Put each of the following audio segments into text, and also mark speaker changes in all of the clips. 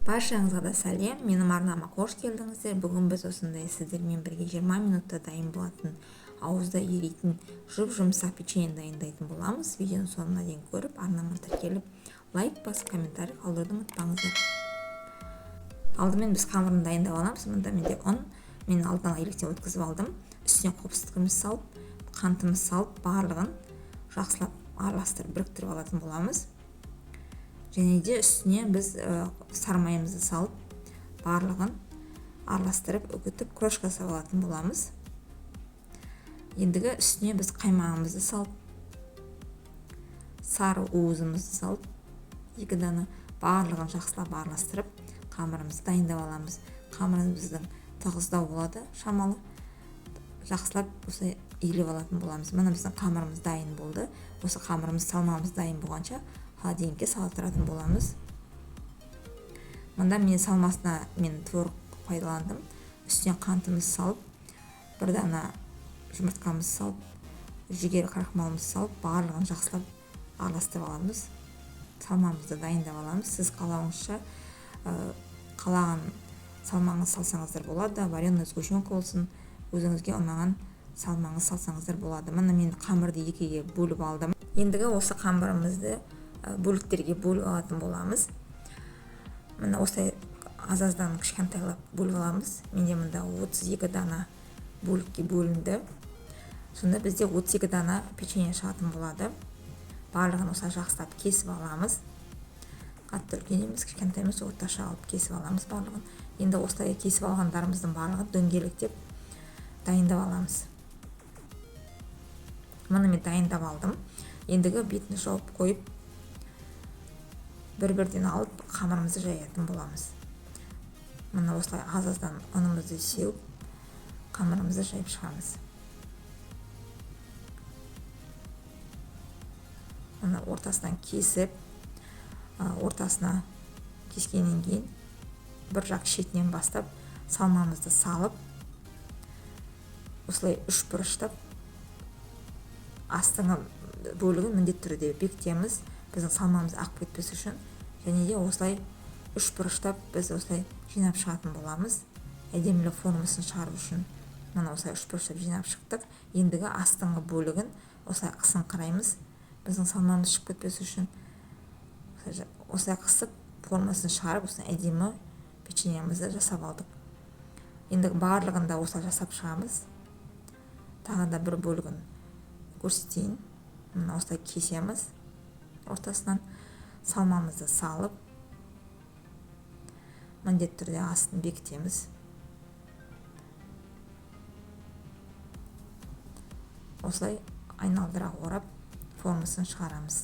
Speaker 1: Баршаңызға да сәлем, менің арнама қош келдіңіздер. Бүгін біз осындай сіздермен бірге 20 минутта дайын болатын, ауызда еритін жұп-жұмсақ печенье дайындайтын боламыз. Видеоны соңына дейін көріп, арнама тіркеліп, лайк басып, комментарий қалдыруды ұмытпаңыздар. Алдымен біз қамырын дайындап аламыз. Мұнда менде ұн, мен алдын ала електен өткізіп алдым. Үстіне қопсытқымыз салып, қантымыз салып, барлығын жақсылап араластырып, біріктіріп алатын боламыз. Және де үстіне біз сармайымызды салып, барлығын араластырып, үгітіп, крошка жасап алатын боламыз. Ендігі үстіне біз қаймағымызды салып, сары уызымызды салып, 2 дана барлығын жақсылап араластырып, қамырымызды дайындап аламыз. Қамырымыз біздің тығыздау болады, шамалы. Жақсылап осылай илеп алатын боламыз. Мына біздің қамырымыз дайын болды. Осы қамырымыз, салмамыз дайын болғанша холодильникке салып тұратын боламыз. Мұнда мен салмасына творог пайдаландым. Үстіне қантымыз салып, 1 дана жұмыртқамыз салып, жүгері крахмалымыз салып, барлығын жақсылап араластырып аламыз. Салмамызды дайындап аламыз. Сіз қалауыңызша қалаған салмаңыз салсаңыздар болады. Вареная сгущенка болсын, өзіңізге ұнаған салмаңыз салсаңыздар болады. Мына мен қамырды 2-ге бөліп алдым. Ендігі осы қамырымызды бөліктерге бөліп алатын боламыз. Мына осылай аз-аздан кішкентайлап бөліп аламыз. Менде мұнда 32 дана бөлікке бөлінді. Сонда бізде 32 дана печенье шығатын болады. Барлығын осылай жақсылап кесіп аламыз. Қатты үлкен емес, кішкентай емес, орташа алып кесіп аламыз барлығын. Енді осылай кесіп алғандарымыздың барлығын дөңгелектеп дайындап аламыз. Мұны мен дайындап алдым. Ендігі бетін жауып қойып, бір-бірден алып қамырымызды жаятын боламыз. Мұны осылай аз-аздан ұнымызды сеуіп, қамырымызды жайып шығамыз. Мұны ортасынан кесіп, ортасына кескеннен кейін бір жақ шетінен бастап салмамызды салып, осылай 3 бұрыштап астыңғы бөлігін міндетті түрде бекітеміз, біздің салмамыз ағып кетпес үшін. Және де осылай 3 бұрыштап біз осылай жинап шығатын боламыз. Әдемілі формасын шығару үшін мұны осылай 3 бұрыштап жинап шықтық. Ендігі астыңғы бөлігін осылай қысыңқыраймыз, біздің салмамыз шығып кетпес үшін. Осылай қысып формасын шығарып, осылай әдемі печеньемізді жасап алдық. Ендігі барлығын да осылай жасап шығамыз. Тағы да бір бөлігін көрсетейін. Осылай кесеміз, ортасынан салмамызды салып, міндетті түрде астын бекітеміз. Осылай айналдыра орап формасын шығарамыз.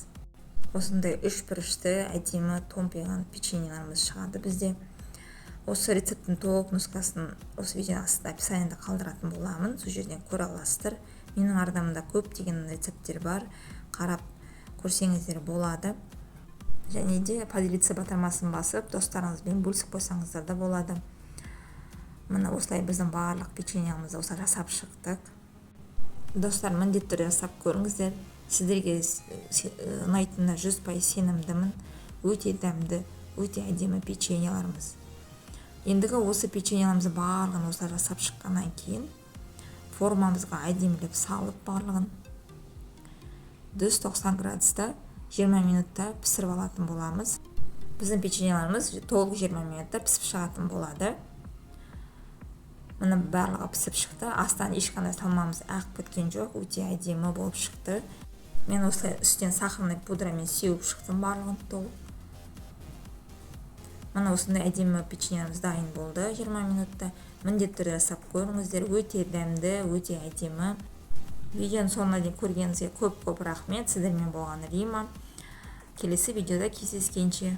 Speaker 1: Осындай 3 бұрышты әдемі томпиған печеньелеріміз шығады бізде. Осы рецепттің толық нұсқасын осы видеоның астында описаниеда қалдыратын боламын. Сол жерден көре аласыздар. Менің арнамда көптеген рецепттер бар. Қарап көрсеңіздер болады. Және де поделиться батырмасын басып, достарыңызбен бөлісіп қойсаңыздар да болады. Мына осылай біздің барлық печеньемізді осылай жасап шықтық. Достар, міндетті түрде жасап көріңіздер. Сіздерге ұнайтынына 100% сенімдімін. Өте дәмді, өте әдемі печеньелеріміз. Ендігі осы печеньелерімізді барлығын осылай жасап шыққаннан кейін формамызға әдемілеп салып барлығын 190 градуста 20 минутта пісіріп алатын боламыз. Біздің печеньелеріміз толық 20 минутта пісіп шығатын болады. Мұны барлығы пісіп шықты. Астан ешқандай салмамыз ағып кеткен жоқ. Өте әдемі болып шықты. Мен осылай үстен сахарный пудрамен сеуіп шықтым барлығын толық. Мұны осындай әдемі печеньеміз дайын болды 20 минутта. Міндетті түрде жасап көріңіздер. Өте дәмді, өте әдемі. Видеоның соңына дейін көргеніңізге көп рахмет. Сіздермен болған Рима. Келесі видеода кездескенше.